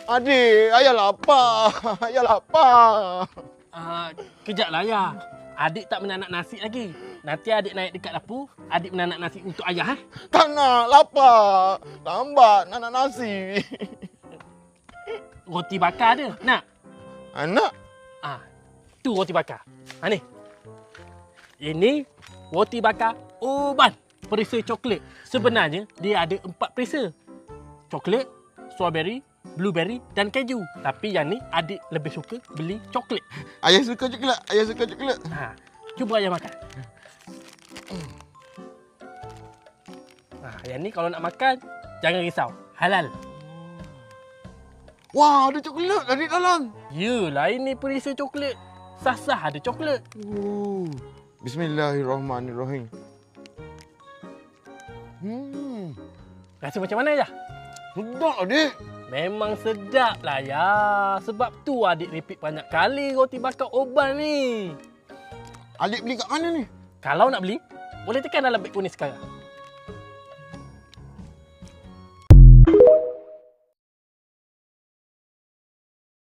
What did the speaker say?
Adik, ayah lapar. Ayah lapar. Kejaplah ayah. Adik tak menanak nasi lagi. Nanti adik naik dekat dapur, adik menanak nasi untuk ayah. Tak nak, lapar. Lambat nak nasi. Roti bakar ada. Nak? Anak? Tu roti bakar. Ni. Ini roti bakar Oban. Perisa coklat. Sebenarnya dia ada 4 perisa. Coklat, strawberry, blueberry dan keju. Tapi yang ni adik lebih suka beli coklat. Ayah suka coklat. Ayah suka coklat. Cuba ayah makan. Yang ni kalau nak makan, jangan risau. Halal. Wah, ada coklat dari dalam. Yelah, ini perisa coklat. Sah-sah ada coklat. Bismillahirrahmanirrahim. Rasa macam mana, ayah? Sedap, adik. Memang sedap lah, ya. Sebab tu adik repeat banyak kali roti bakar Oban ni. Adik beli kat mana ni? Kalau nak beli, boleh tekan dalam beg kuning sekarang.